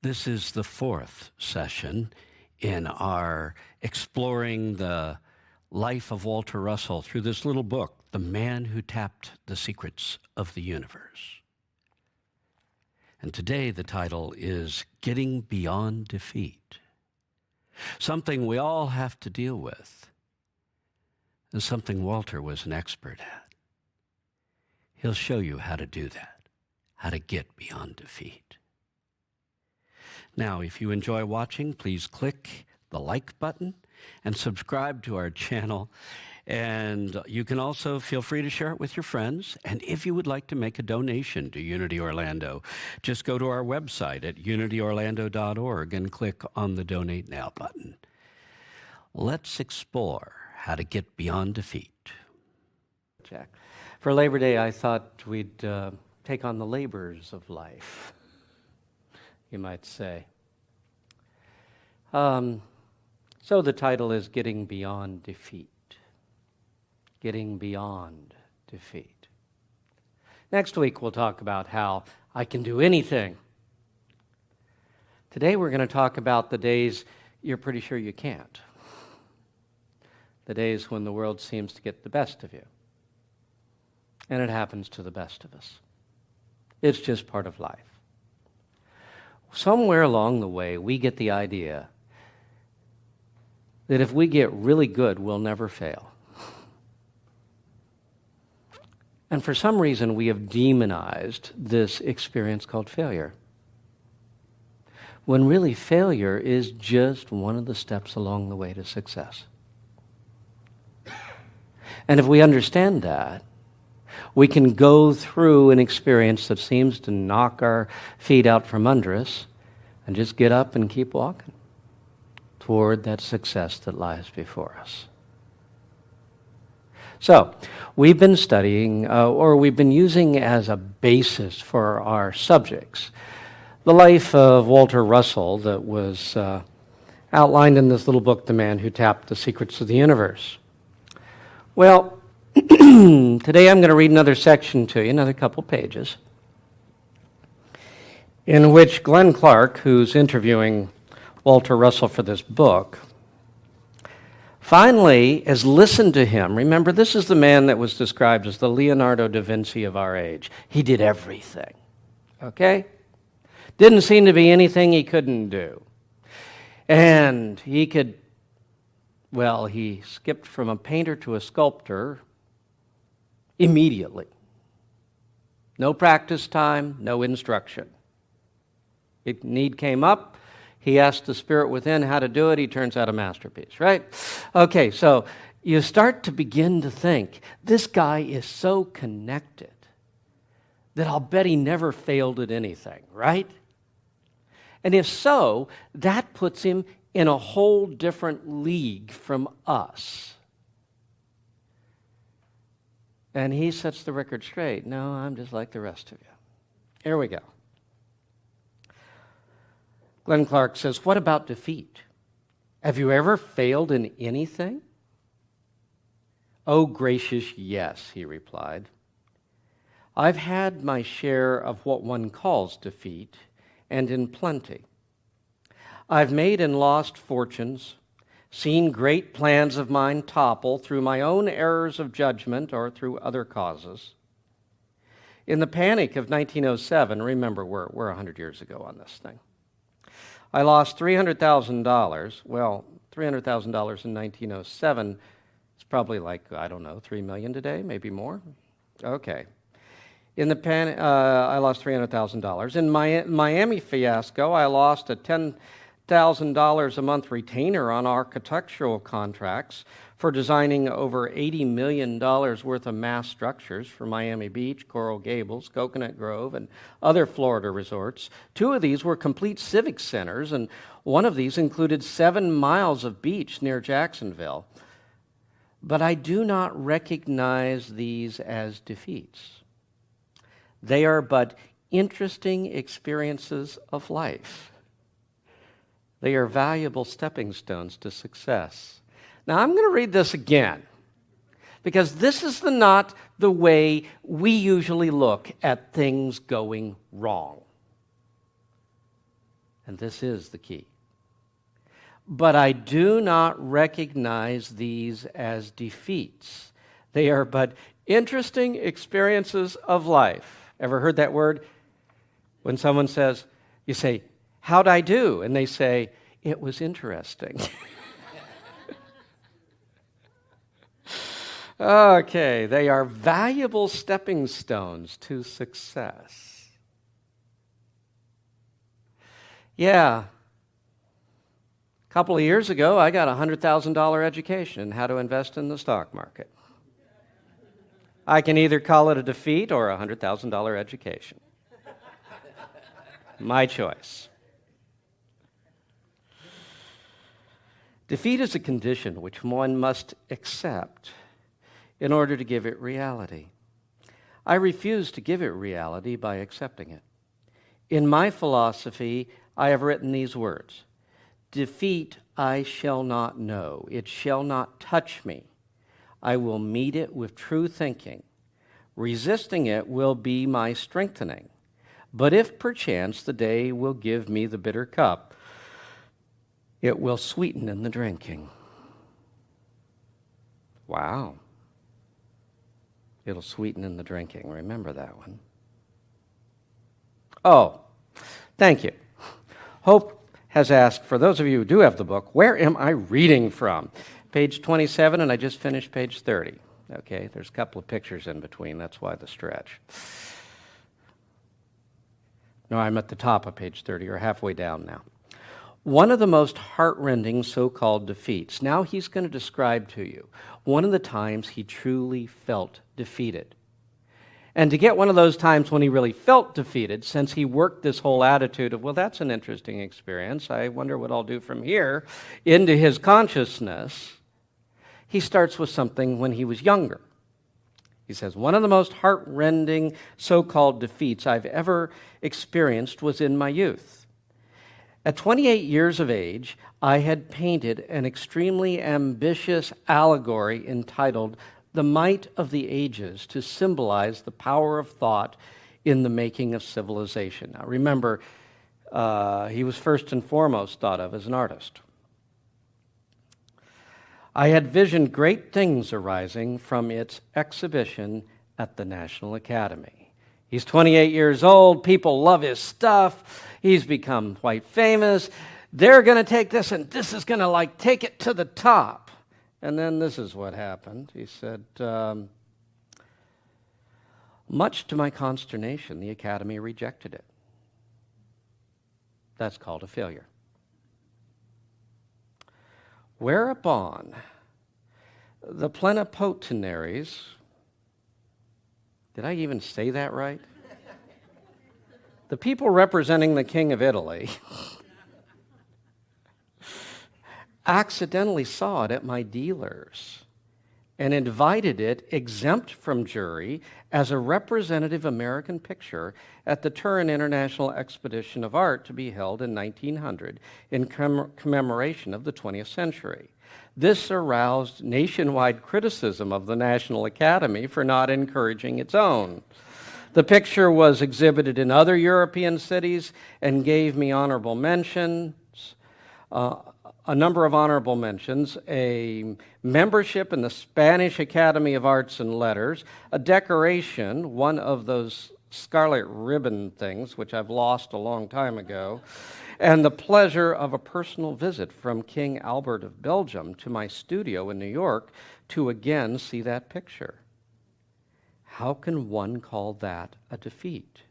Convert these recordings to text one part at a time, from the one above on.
This is the fourth session in our exploring the life of Walter Russell through this little book, The Man Who Tapped the Secrets of the Universe. And today the title is Getting Beyond Defeat, something we all have to deal with, and something Walter was an expert at. He'll show you how to do that, how to get beyond defeat. Now, if you enjoy watching, please click the like button and subscribe to our channel. And you can also feel free to share it with your friends. And if you would like to make a donation to Unity Orlando, just go to our website at unityorlando.org and click on the Donate Now button. Let's explore how to get beyond defeat. Jack, for Labor Day, I thought we'd take on the labors of life, you might say. So the title is Getting Beyond Defeat. Getting beyond defeat. Next week we'll talk about how I can do anything. Today we're going to talk about the days you're pretty sure you can't. The days when the world seems to get the best of you. And it happens to the best of us. It's just part of life. Somewhere along the way, we get the idea that if we get really good, we'll never fail. And for some reason, we have demonized this experience called failure. When really failure is just one of the steps along the way to success. And if we understand that, we can go through an experience that seems to knock our feet out from under us and just get up and keep walking toward that success that lies before us. So, we've been studying, or we've been using as a basis for our subjects, the life of Walter Russell that was outlined in this little book, The Man Who Tapped the Secrets of the Universe. Well, today I'm going to read another section to you, another couple pages, in which Glenn Clark, who's interviewing Walter Russell for this book, finally has listened to him. Remember, this is the man that was described as the Leonardo da Vinci of our age. He did everything, okay? Didn't seem to be anything he couldn't do. And he could, well, he skipped from a painter to a sculptor immediately. No practice time, no instruction. If need came up, he asked the spirit within how to do it. He turns out a masterpiece, right? Okay, so you start to begin to think, this guy is so connected that I'll bet he never failed at anything, right? And if so, that puts him in a whole different league from us. And he sets the record straight. No, I'm just like the rest of you. Here we go. Glenn Clark says, what about defeat? Have you ever failed in anything? Oh, gracious, yes, he replied. I've had my share of what one calls defeat, and in plenty. I've made and lost fortunes, seen great plans of mine topple through my own errors of judgment or through other causes. In the panic of 1907, remember, we're 100 years ago on this thing, I lost $300,000. Well, $300,000 in 1907 is probably like, I don't know, $3 million today, maybe more. Okay. In the I lost $300,000. In my Miami fiasco, I lost a $10,000 a month retainer on architectural contracts for designing over $80 million worth of mass structures for Miami Beach, Coral Gables, Coconut Grove, and other Florida resorts. 2 of these were complete civic centers, and one of these included 7 miles of beach near Jacksonville. But I do not recognize these as defeats. They are but interesting experiences of life. They are valuable stepping stones to success. Now, I'm going to read this again, because this is not the way we usually look at things going wrong. And this is the key. But I do not recognize these as defeats. They are but interesting experiences of life. Ever heard that word? When someone says, you say, how'd I do? And they say, it was interesting. Okay, they are valuable stepping stones to success. Yeah. A couple of years ago, I got a $100,000 education in how to invest in the stock market. I can either call it a defeat or a $100,000 education. My choice. Defeat is a condition which one must accept in order to give it reality. I refuse to give it reality by accepting it. In my philosophy, I have written these words: defeat I shall not know. It shall not touch me. I will meet it with true thinking. Resisting it will be my strengthening. But if perchance the day will give me the bitter cup, it will sweeten in the drinking. Wow. It'll sweeten in the drinking. Remember that one. Oh, thank you. Hope has asked, for those of you who do have the book, where am I reading from? Page 27, and I just finished page 30. Okay, there's a couple of pictures in between. That's why the stretch. No, I'm at the top of page 30, or halfway down now. One of the most heartrending so-called defeats. Now he's going to describe to you one of the times he truly felt defeated. And to get one of those times when he really felt defeated, since he worked this whole attitude of, well, that's an interesting experience, I wonder what I'll do from here, into his consciousness, he starts with something when he was younger. He says, one of the most heartrending so-called defeats I've ever experienced was in my youth. At 28 years of age, I had painted an extremely ambitious allegory entitled The Might of the Ages to symbolize the power of thought in the making of civilization. Now remember, he was first and foremost thought of as an artist. I had visioned great things arising from its exhibition at the National Academy. He's 28 years old. People love his stuff. He's become quite famous. They're going to take this, and this is going to take it to the top. And then this is what happened. He said, much to my consternation, the Academy rejected it. That's called a failure. Whereupon the plenipotentiaries, did I even say that right? The people representing the King of Italy accidentally saw it at my dealer's and invited it exempt from jury as a representative American picture at the Turin International Exposition of Art to be held in 1900 in commemoration of the 20th century. This aroused nationwide criticism of the National Academy for not encouraging its own. The picture was exhibited in other European cities and gave me honorable mentions, a number of honorable mentions, a membership in the Spanish Academy of Arts and Letters, a decoration, one of those scarlet ribbon things, which I've lost a long time ago, and the pleasure of a personal visit from King Albert of Belgium to my studio in New York to again see that picture. How can one call that a defeat?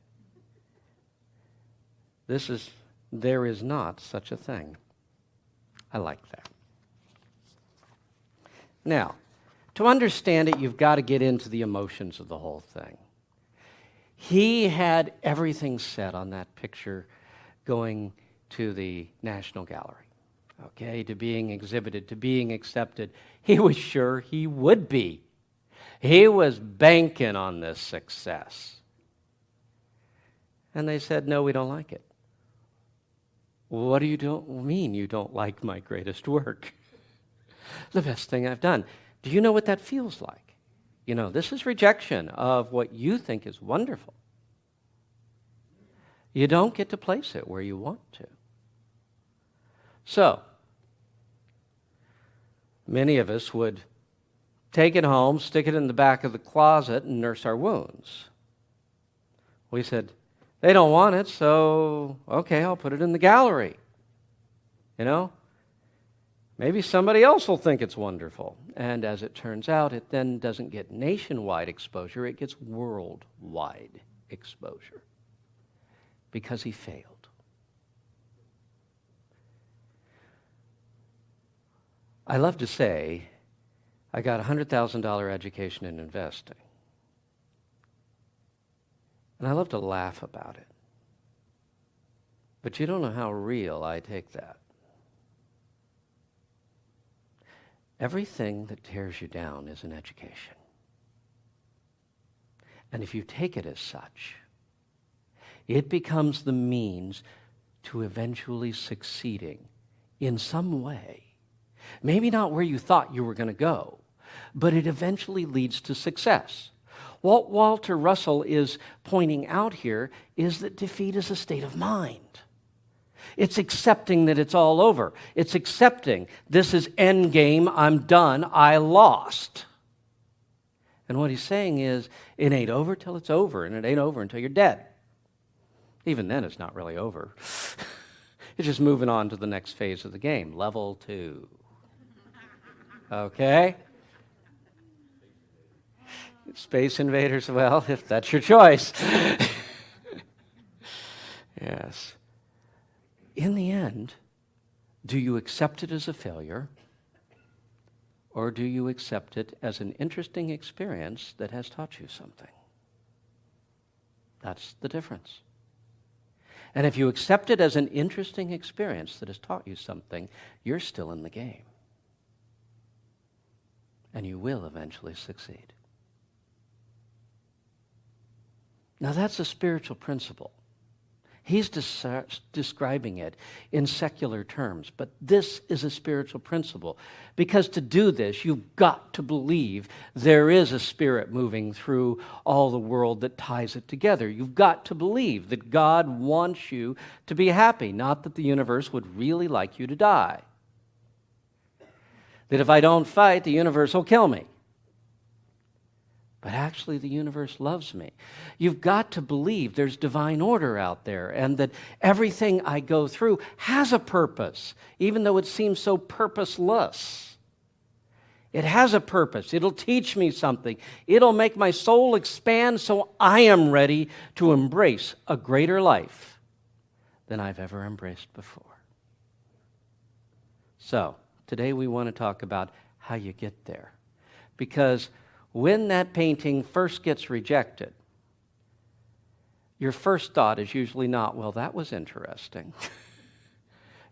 There is not such a thing. I like that. Now, to understand it, you've got to get into the emotions of the whole thing. He had everything set on that picture going to the National Gallery, okay, to being exhibited, to being accepted. He was sure he would be. He was banking on this success. And they said, no, we don't like it. What do you mean you don't like my greatest work? The best thing I've done. Do you know what that feels like? You know, this is rejection of what you think is wonderful. You don't get to place it where you want to. So, many of us would take it home, stick it in the back of the closet, and nurse our wounds. We said, they don't want it, so okay, I'll put it in the gallery. You know? Maybe somebody else will think it's wonderful. And as it turns out, it then doesn't get nationwide exposure, it gets worldwide exposure. Because he failed. I love to say, I got a $100,000 education in investing. And I love to laugh about it. But you don't know how real I take that. Everything that tears you down is an education. And if you take it as such, it becomes the means to eventually succeeding in some way. Maybe not where you thought you were going to go, but it eventually leads to success. What Walter Russell is pointing out here is that defeat is a state of mind. It's accepting that it's all over. It's accepting this is end game, I'm done, I lost. And what he's saying is, it ain't over till it's over, and it ain't over until you're dead. Even then, it's not really over. It's just moving on to the next phase of the game, level 2. Okay? Space Invaders, well, if that's your choice. Yes. In the end, do you accept it as a failure, or do you accept it as an interesting experience that has taught you something? That's the difference. And if you accept it as an interesting experience that has taught you something, you're still in the game. And you will eventually succeed. Now that's a spiritual principle. He's describing it in secular terms, but this is a spiritual principle. Because to do this, you've got to believe there is a spirit moving through all the world that ties it together. You've got to believe that God wants you to be happy, not that the universe would really like you to die. That if I don't fight, the universe will kill me. But actually, the universe loves me. You've got to believe there's divine order out there and that everything I go through has a purpose, even though it seems so purposeless. It has a purpose. It'll teach me something. It'll make my soul expand so I am ready to embrace a greater life than I've ever embraced before. So, today we want to talk about how you get there. Because when that painting first gets rejected, your first thought is usually not, well, that was interesting.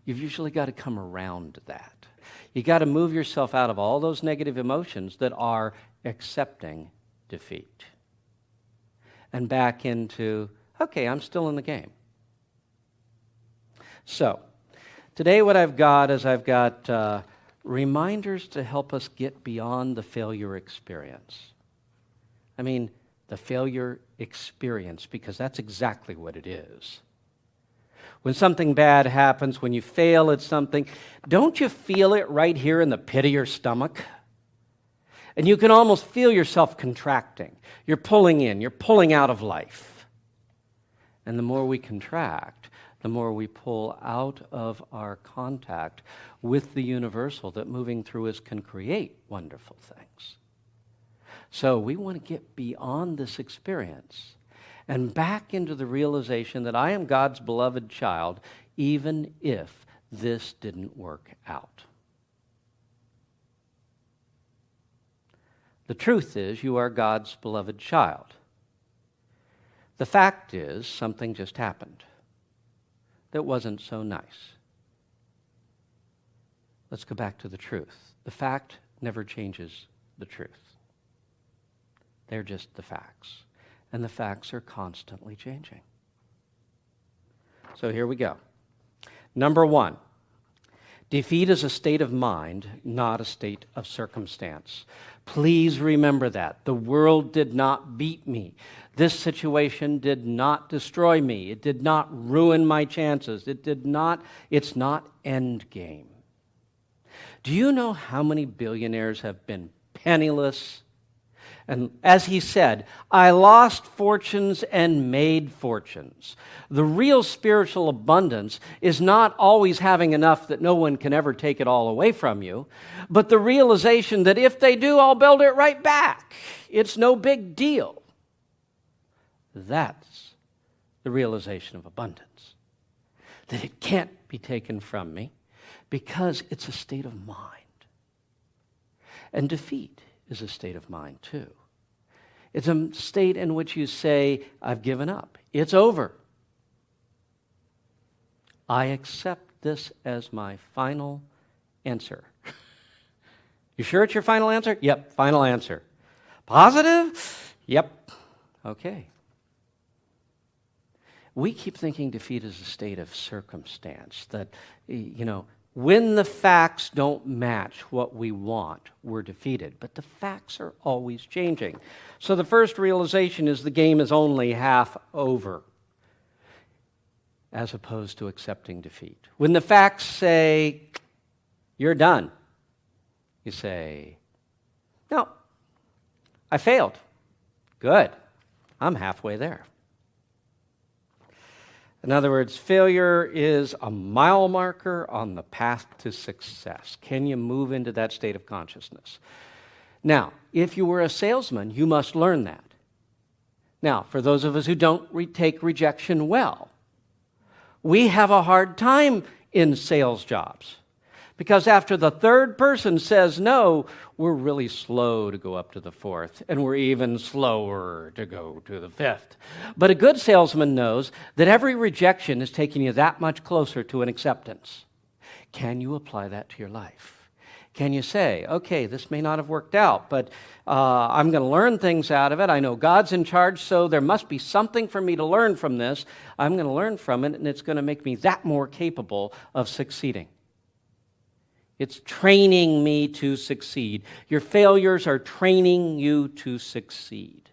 You've usually got to come around that. You got to move yourself out of all those negative emotions that are accepting defeat. And back into, okay, I'm still in the game. So, today what I've got is I've got reminders to help us get beyond the failure experience. I mean, the failure experience, because that's exactly what it is. When something bad happens, when you fail at something, don't you feel it right here in the pit of your stomach? And you can almost feel yourself contracting. You're pulling in, you're pulling out of life. And the more we contract, the more we pull out of our contact with the universal that moving through us can create wonderful things. So we want to get beyond this experience and back into the realization that I am God's beloved child, even if this didn't work out. The truth is, you are God's beloved child. The fact is, something just happened that wasn't so nice. Let's go back to the truth. The fact never changes the truth. They're just the facts. And the facts are constantly changing. So here we go. Number one, Defeat is a state of mind, not a state of circumstance. Please remember that. The world did not beat me. This situation did not destroy me. It did not ruin my chances. It's not end game. Do you know how many billionaires have been penniless? And as he said, I lost fortunes and made fortunes. The real spiritual abundance is not always having enough that no one can ever take it all away from you, but the realization that if they do, I'll build it right back. It's no big deal. That's the realization of abundance. That it can't be taken from me because it's a state of mind. And defeat is a state of mind too. It's a state in which you say, I've given up. It's over. I accept this as my final answer. You sure it's your final answer? Yep, final answer. Positive? Yep. Okay. We keep thinking defeat is a state of circumstance, that, when the facts don't match what we want, we're defeated. But the facts are always changing. So the first realization is the game is only half over, as opposed to accepting defeat. When the facts say, you're done, you say, no, I failed. Good. I'm halfway there. In other words, failure is a mile marker on the path to success. Can you move into that state of consciousness? Now, if you were a salesman, you must learn that. Now, for those of us who don't take rejection well, we have a hard time in sales jobs. Because after the third person says no, we're really slow to go up to the fourth, and we're even slower to go to the fifth. But a good salesman knows that every rejection is taking you that much closer to an acceptance. Can you apply that to your life? Can you say, okay, this may not have worked out, but I'm going to learn things out of it. I know God's in charge, so there must be something for me to learn from this. I'm going to learn from it, and it's going to make me that more capable of succeeding. It's training me to succeed. Your failures are training you to succeed.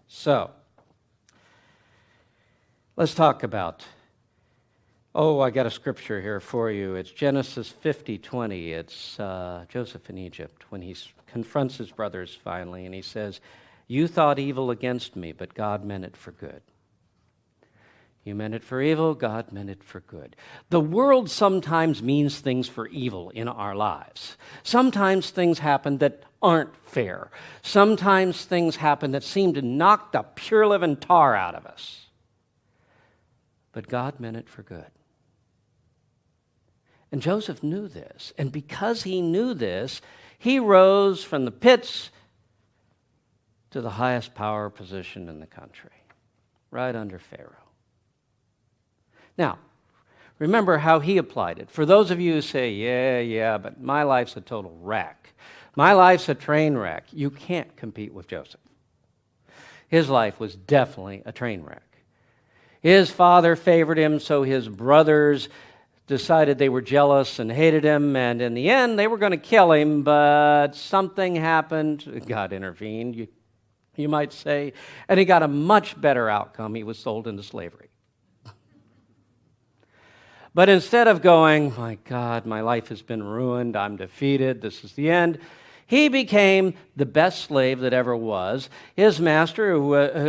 So, let's talk about, I got a scripture here for you. It's Genesis 50:20. It's Joseph in Egypt when he confronts his brothers finally, and he says, you thought evil against me, but God meant it for good. You meant it for evil, God meant it for good. The world sometimes means things for evil in our lives. Sometimes things happen that aren't fair. Sometimes things happen that seem to knock the pure living tar out of us. But God meant it for good. And Joseph knew this. And because he knew this, he rose from the pits to the highest power position in the country, right under Pharaoh. Now, remember how he applied it. For those of you who say, yeah, but my life's a total wreck. My life's a train wreck. You can't compete with Joseph. His life was definitely a train wreck. His father favored him, so his brothers decided they were jealous and hated him, and in the end, they were going to kill him, but something happened. God intervened, you might say, and he got a much better outcome. He was sold into slavery. But instead of going, my God, my life has been ruined, I'm defeated, this is the end, he became the best slave that ever was. His master,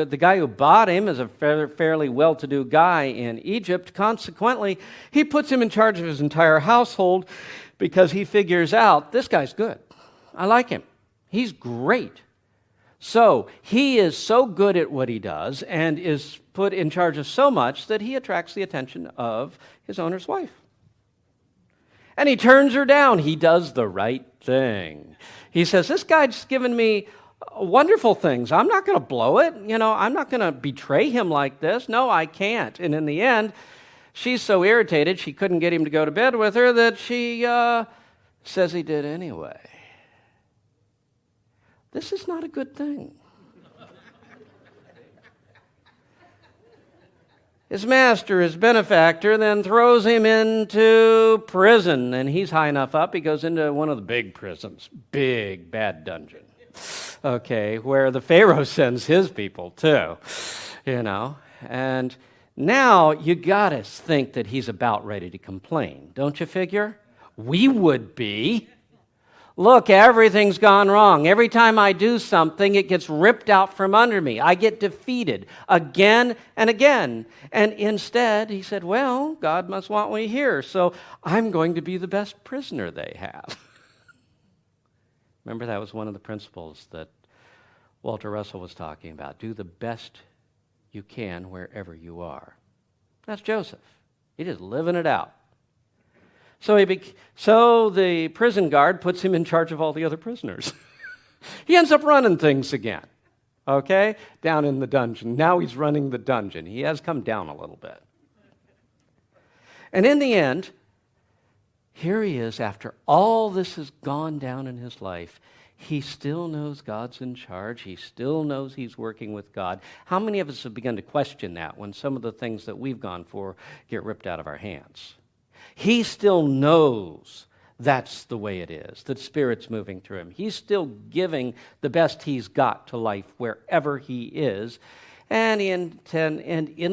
the guy who bought him, is a fairly well-to-do guy in Egypt. Consequently, he puts him in charge of his entire household because he figures out, this guy's good. I like him. He's great. So he is so good at what he does and is put in charge of so much that he attracts the attention of his owner's wife. And he turns her down. He does the right thing. He says, this guy's given me wonderful things. I'm not going to blow it. I'm not going to betray him like this. No, I can't. And in the end, she's so irritated she couldn't get him to go to bed with her that she says he did anyway. This is not a good thing. His master, his benefactor, then throws him into prison. And he's high enough up, he goes into one of the big prisons, big, bad dungeon. Okay, where the Pharaoh sends his people too, And now you got to think that he's about ready to complain, don't you figure? We would be. Look, everything's gone wrong. Every time I do something, it gets ripped out from under me. I get defeated again and again. And instead, he said, well, God must want me here, so I'm going to be the best prisoner they have. Remember, that was one of the principles that Walter Russell was talking about. Do the best you can wherever you are. That's Joseph. He just living it out. So the prison guard puts him in charge of all the other prisoners. He ends up running things again, okay, down in the dungeon. Now he's running the dungeon. He has come down a little bit. And in the end, here he is, after all this has gone down in his life, he still knows God's in charge. He still knows he's working with God. How many of us have begun to question that when some of the things that we've gone for get ripped out of our hands? He still knows that's the way it is, that Spirit's moving through him. He's still giving the best he's got to life wherever he is. And in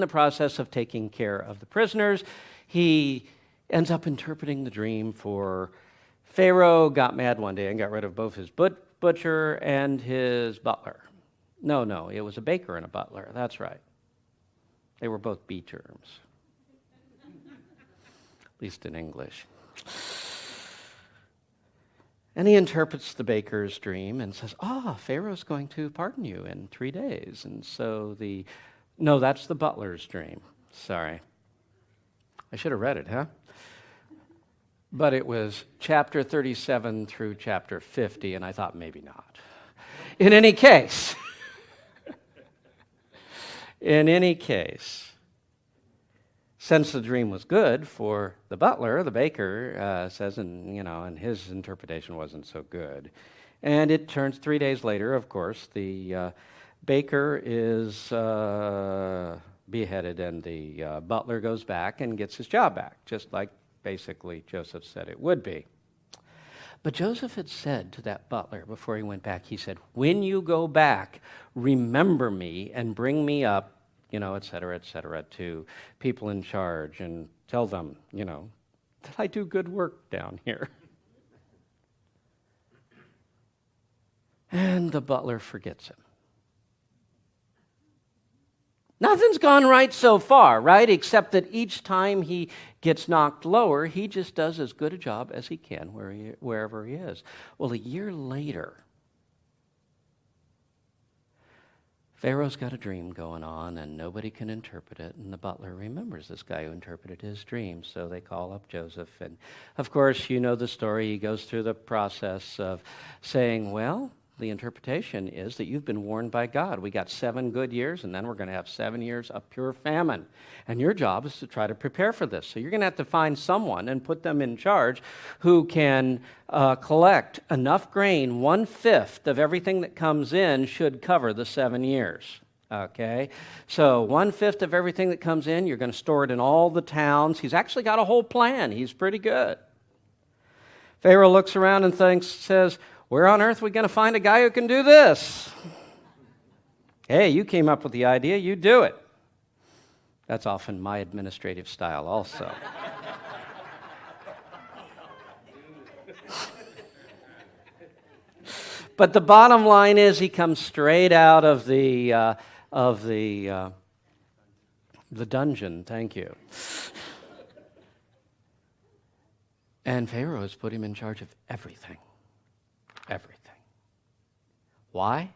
the process of taking care of the prisoners, he ends up interpreting the dream for Pharaoh. Got mad one day and got rid of both his butcher and his butler. No, it was a baker and a butler. That's right. They were both B terms. At least in English. And he interprets the baker's dream and says, Pharaoh's going to pardon you in 3 days. And so no, that's the butler's dream. Sorry. I should have read it, huh? But it was chapter 37 through chapter 50, and I thought maybe not. In any case, since the dream was good for the butler, the baker says, and his interpretation wasn't so good. And it turns 3 days later, of course, the baker is beheaded and the butler goes back and gets his job back, just like basically Joseph said it would be. But Joseph had said to that butler before he went back, he said, when you go back, remember me and bring me up, et cetera, to people in charge and tell them, that I do good work down here. And the butler forgets him. Nothing's gone right so far, right? Except that each time he gets knocked lower, he just does as good a job as he can wherever he is. Well, a year later, Pharaoh's got a dream going on, and nobody can interpret it, and the butler remembers this guy who interpreted his dream, so they call up Joseph, and of course, you know the story. He goes through the process of saying, well, the interpretation is that you've been warned by God. We got 7 good years, and then we're going to have 7 years of pure famine. And your job is to try to prepare for this. So you're going to have to find someone and put them in charge who can collect enough grain. 1/5 of everything that comes in should cover the 7 years. Okay? So 1/5 of everything that comes in, you're going to store it in all the towns. He's actually got a whole plan. He's pretty good. Pharaoh looks around and says, where on earth are we going to find a guy who can do this? Hey, you came up with the idea, you do it. That's often my administrative style also. But the bottom line is he comes straight out of the dungeon, thank you. And Pharaoh has put him in charge of everything. Everything. Why?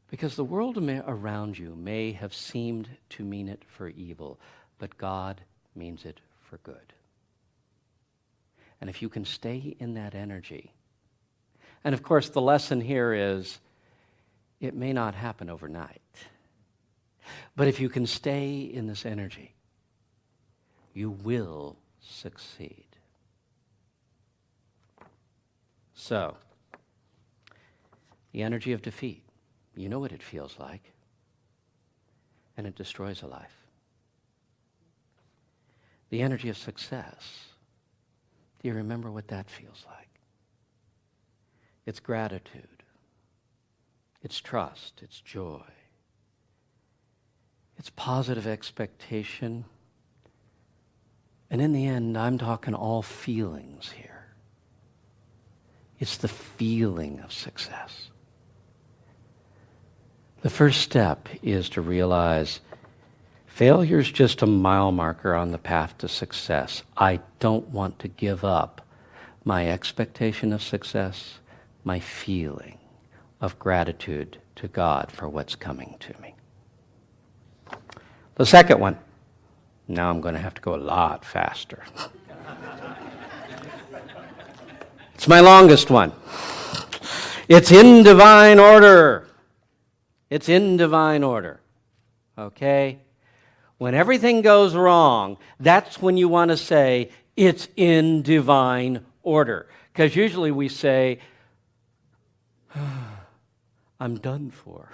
Because the world around you may have seemed to mean it for evil, but God means it for good. And if you can stay in that energy, and of course the lesson here is it may not happen overnight, but if you can stay in this energy, you will succeed. So, the energy of defeat, you know what it feels like. and it destroys a life. The energy of success. Do you remember what that feels like? It's gratitude. It's trust. It's joy. It's positive expectation. And in the end, I'm talking all feelings here. It's the feeling of success. The first step is to realize failure is just a mile marker on the path to success. I don't want to give up my expectation of success, my feeling of gratitude to God for what's coming to me. The second one, now I'm going to have to go a lot faster. It's my longest one. It's in divine order. It's in divine order. Okay? When everything goes wrong, that's when you want to say, it's in divine order. Because usually we say, I'm done for.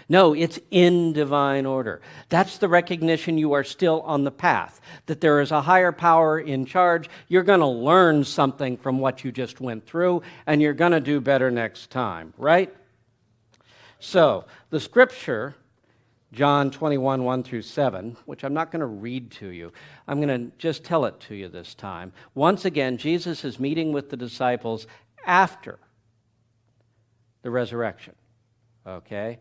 No, it's in divine order. That's the recognition you are still on the path, that there is a higher power in charge. You're going to learn something from what you just went through, and you're going to do better next time, right? So, the scripture, John 21, 1 through 7, which I'm not going to read to you. I'm going to just tell it to you this time. Once again, Jesus is meeting with the disciples after the resurrection, okay?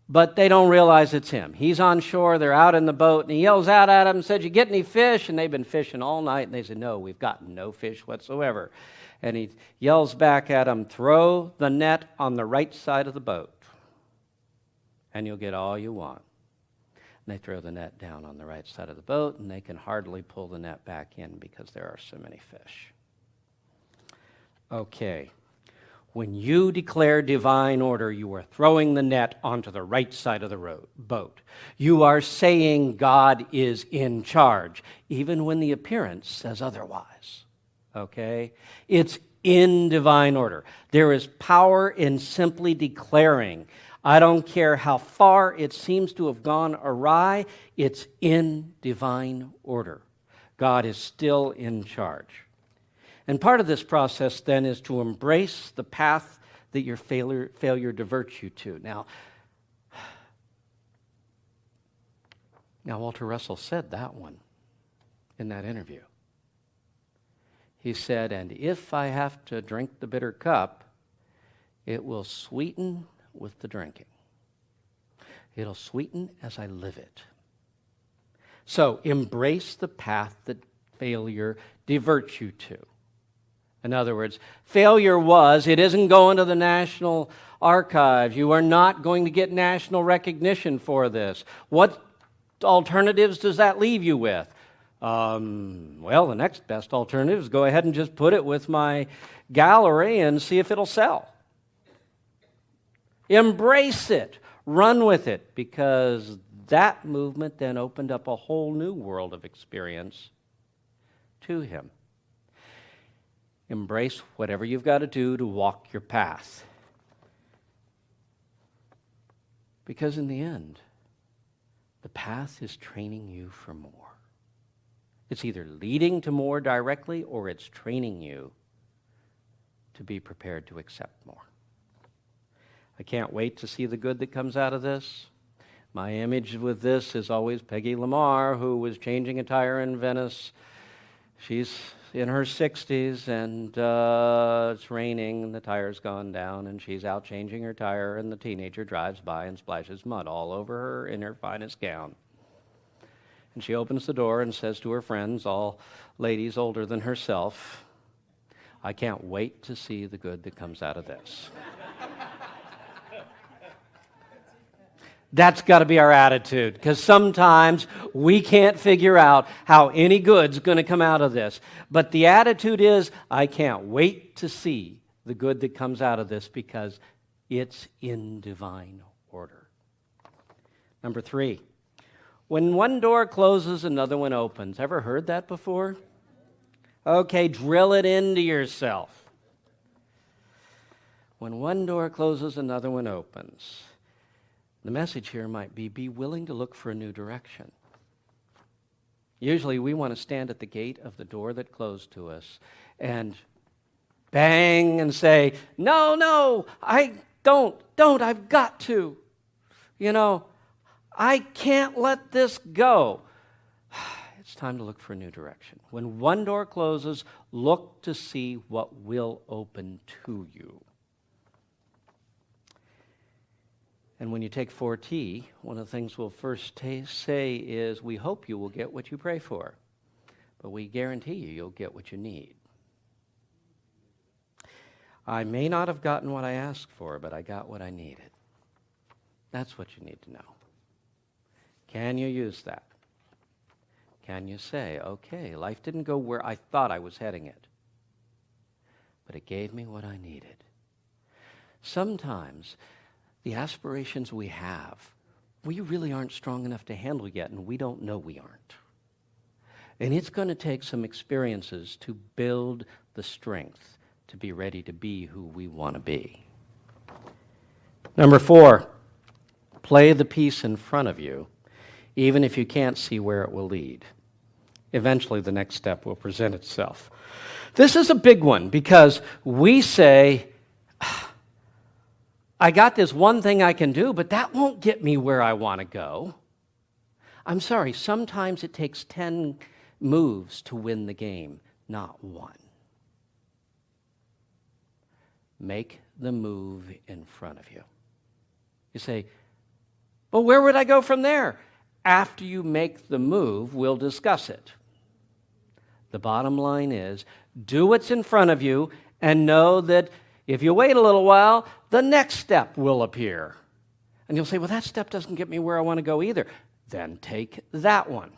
But they don't realize it's him. He's on shore, they're out in the boat, and he yells out at them and said, you get any fish? And they've been fishing all night, and they said, no, we've gotten no fish whatsoever. And he yells back at them, throw the net on the right side of the boat, and you'll get all you want. And they throw the net down on the right side of the boat, and they can hardly pull the net back in because there are so many fish. Okay. When you declare divine order, you are throwing the net onto the right side of the boat. You are saying God is in charge, even when the appearance says otherwise. Okay? It's in divine order. There is power in simply declaring. I don't care how far it seems to have gone awry, it's in divine order. God is still in charge. And part of this process then is to embrace the path that your failure diverts you to. Now, Walter Russell said that one in that interview. He said, and if I have to drink the bitter cup, it will sweeten with the drinking. It'll sweeten as I live it. So embrace the path that failure diverts you to. In other words, failure it isn't going to the National Archives. You are not going to get national recognition for this. What alternatives does that leave you with? Well, the next best alternative is go ahead and just put it with my gallery and see if it'll sell. Embrace it. Run with it, because that movement then opened up a whole new world of experience to him. Embrace whatever you've got to do to walk your path. Because in the end, the path is training you for more. It's either leading to more directly, or it's training you to be prepared to accept more. I can't wait to see the good that comes out of this. My image with this is always Peggy Lamar, who was changing a tire in Venice. She's in her 60s, and it's raining, and the tire's gone down, and she's out changing her tire, and the teenager drives by and splashes mud all over her in her finest gown. And she opens the door and says to her friends, all ladies older than herself, I can't wait to see the good that comes out of this. That's got to be our attitude, because sometimes we can't figure out how any good's going to come out of this. But the attitude is, I can't wait to see the good that comes out of this, because it's in divine order. Number 3, when one door closes, another one opens. Ever heard that before? Okay, drill it into yourself. When one door closes, another one opens. The message here might be willing to look for a new direction. Usually we want to stand at the gate of the door that closed to us and bang and say, no, I don't, I've got to. I can't let this go. It's time to look for a new direction. When one door closes, look to see what will open to you. And when you take 4T, one of the things we'll first say is, we hope you will get what you pray for, but we guarantee you'll get what you need. I may not have gotten what I asked for, but I got what I needed. That's what you need to know. Can you use that? Can you say, okay, life didn't go where I thought I was heading it, but it gave me what I needed. Sometimes the aspirations we have, we really aren't strong enough to handle yet, and we don't know we aren't. And it's going to take some experiences to build the strength to be ready to be who we want to be. Number 4, play the piece in front of you, even if you can't see where it will lead. Eventually, the next step will present itself. This is a big one because we say, I got this one thing I can do, but that won't get me where I want to go. I'm sorry, sometimes it takes 10 moves to win the game, not one. Make the move in front of you. You say, but where would I go from there? After you make the move, we'll discuss it. The bottom line is, do what's in front of you and know that if you wait a little while, the next step will appear. And you'll say, well, that step doesn't get me where I want to go either. Then take that one.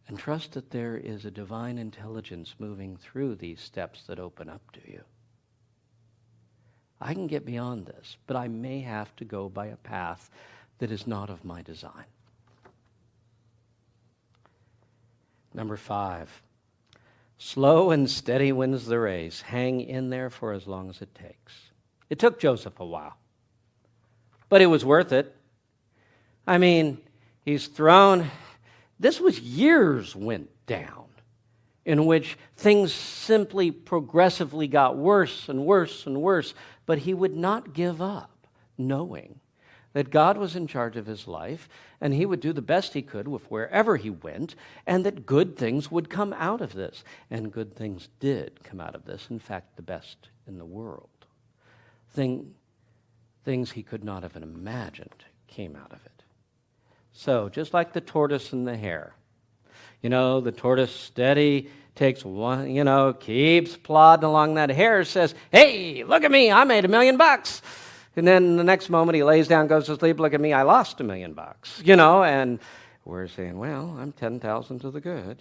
And trust that there is a divine intelligence moving through these steps that open up to you. I can get beyond this, but I may have to go by a path that is not of my design. Number 5, slow and steady wins the race. Hang in there for as long as it takes. It took Joseph a while, but it was worth it. I mean, he's thrown. This was years went down in which things simply progressively got worse and worse and worse, but he would not give up, knowing that God was in charge of his life, and he would do the best he could with wherever he went, and that good things would come out of this. And good things did come out of this. In fact, the best in the world. Things he could not have imagined came out of it. So, just like the tortoise and the hare. The tortoise steady takes one, keeps plodding along. That hare says, hey, look at me, I made $1 million. And then the next moment he lays down, goes to sleep, look at me, I lost $1 million, and we're saying, well, I'm 10,000 to the good,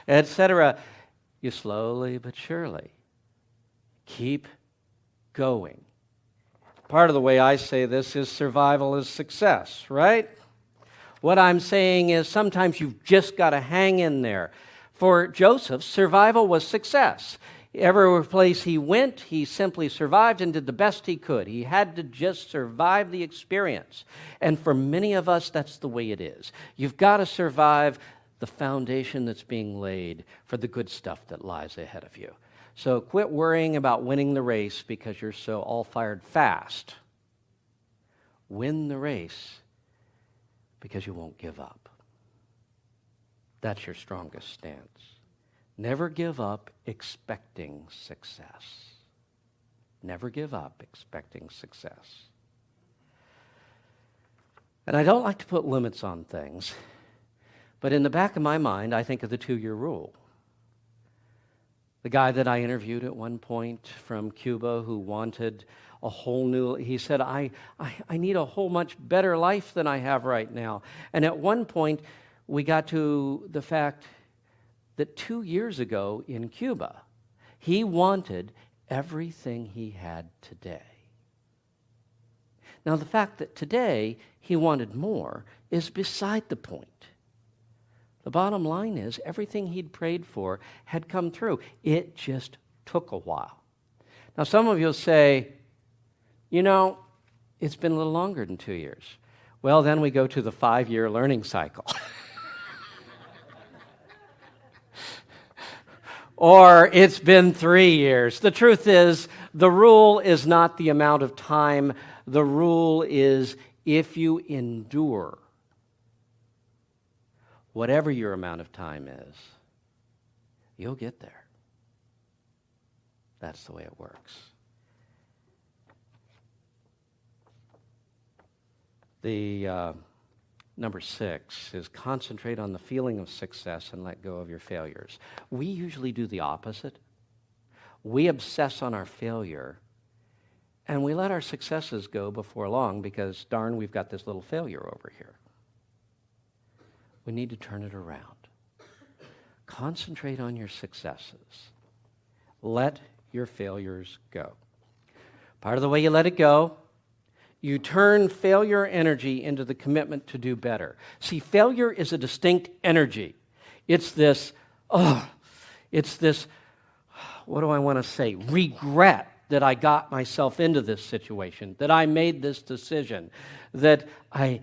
etc. You slowly but surely keep going. Part of the way I say this is survival is success, right? What I'm saying is sometimes you've just got to hang in there. For Joseph, survival was success. Every place he went, he simply survived and did the best he could. He had to just survive the experience. And for many of us, that's the way it is. You've got to survive the foundation that's being laid for the good stuff that lies ahead of you. So quit worrying about winning the race because you're so all fired fast. Win the race because you won't give up. That's your strongest stance. Never give up expecting success. Never give up expecting success. And I don't like to put limits on things, but in the back of my mind, I think of the 2-year rule. The guy that I interviewed at one point from Cuba who wanted a whole new, he said, I need a whole much better life than I have right now. And at one point, we got to the fact that 2 years ago in Cuba, he wanted everything he had today. Now, the fact that today he wanted more is beside the point. The bottom line is everything he'd prayed for had come through. It just took a while. Now, some of you will say, You know, it's been a little longer than 2 years. Well, then we go to the 5-year learning cycle. Or it's been 3 years. The truth is, the rule is not the amount of time. The rule is if you endure whatever your amount of time is, you'll get there. That's the way it works. The number 6 is concentrate on the feeling of success and let go of your failures. We usually do the opposite. We obsess on our failure and we let our successes go before long because, darn, we've got this little failure over here. We need to turn it around. Concentrate on your successes. Let your failures go. Part of the way you let it go, you turn failure energy into the commitment to do better. See, failure is a distinct energy. It's this, what do I want to say? Regret that I got myself into this situation, that I made this decision, that I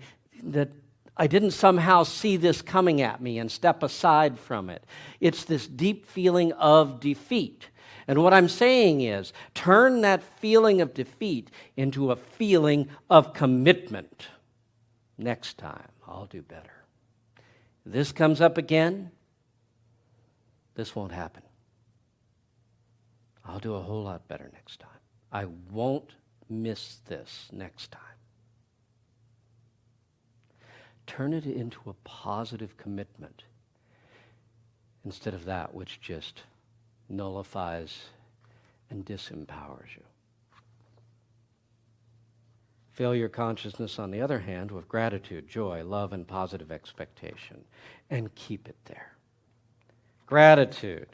didn't somehow see this coming at me and step aside from it. It's this deep feeling of defeat. And what I'm saying is, turn that feeling of defeat into a feeling of commitment. Next time, I'll do better. If this comes up again, this won't happen. I'll do a whole lot better next time. I won't miss this next time. Turn it into a positive commitment instead of that which just nullifies and disempowers you. Fill your consciousness, on the other hand, with gratitude, joy, love, and positive expectation, and keep it there. Gratitude.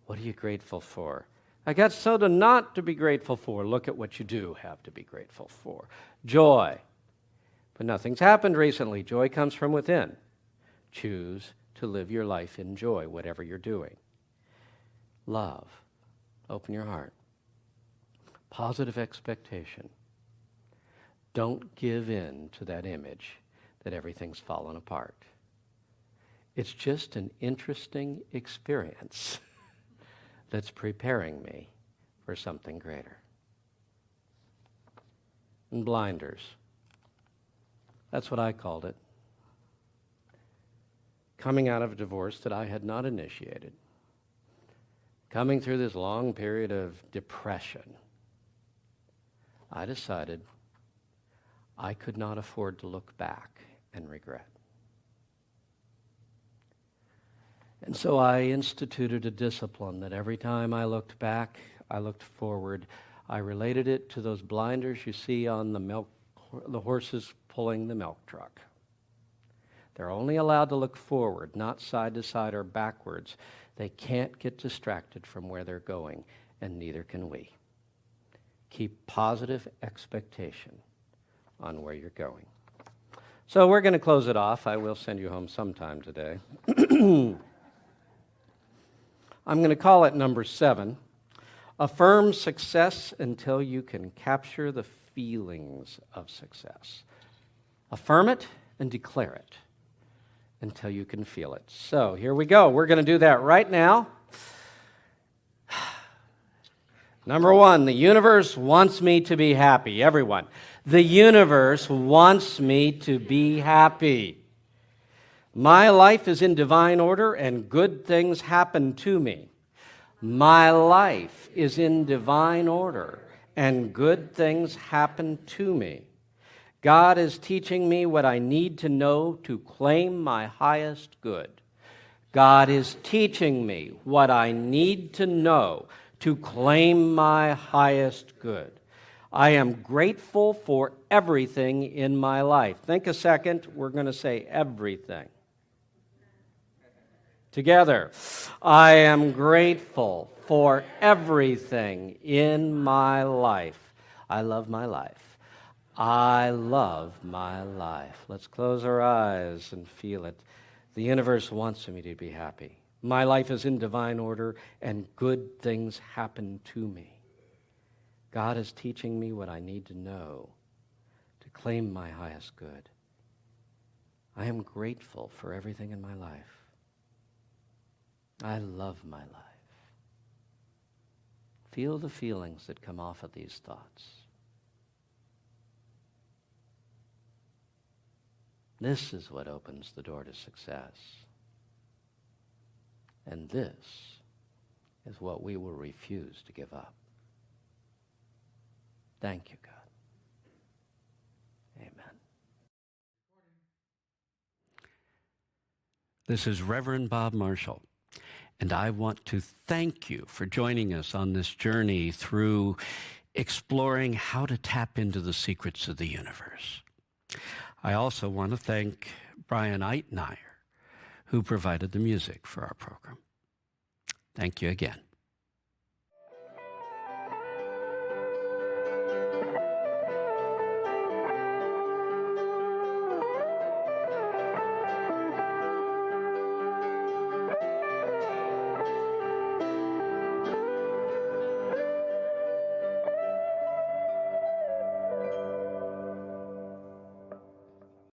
What are you grateful for? I got so not to be grateful for. Look at what you do have to be grateful for. Joy. But nothing's happened recently. Joy comes from within. Choose to live your life in joy, whatever you're doing. Love. Open your heart. Positive expectation. Don't give in to that image that everything's fallen apart. It's just an interesting experience that's preparing me for something greater. And blinders. That's what I called it. Coming out of a divorce that I had not initiated. Coming through this long period of depression, I decided I could not afford to look back and regret. And so I instituted a discipline that every time I looked back, I looked forward. I related it to those blinders you see on the horses pulling the milk truck. They're only allowed to look forward, not side to side or backwards. They can't get distracted from where they're going, and neither can we. Keep positive expectation on where you're going. So we're going to close it off. I will send you home sometime today. I'm going to call it number 7. Affirm success until you can capture the feelings of success. Affirm it and declare it until you can feel it. So here we go. We're going to do that right now. Number 1, the universe wants me to be happy. Everyone, the universe wants me to be happy. My life is in divine order and good things happen to me. My life is in divine order and good things happen to me. God is teaching me what I need to know to claim my highest good. God is teaching me what I need to know to claim my highest good. I am grateful for everything in my life. Think a second. We're going to say everything. Together. I am grateful for everything in my life. I love my life. I love my life. Let's close our eyes and feel it. The universe wants me to be happy. My life is in divine order and good things happen to me. God is teaching me what I need to know to claim my highest good. I am grateful for everything in my life. I love my life. Feel the feelings that come off of these thoughts. This is what opens the door to success. And this is what we will refuse to give up. Thank you, God. Amen. This is Reverend Bob Marshall, and I want to thank you for joining us on this journey through exploring how to tap into the secrets of the universe. I also want to thank Brian Eitnier, who provided the music for our program. Thank you again.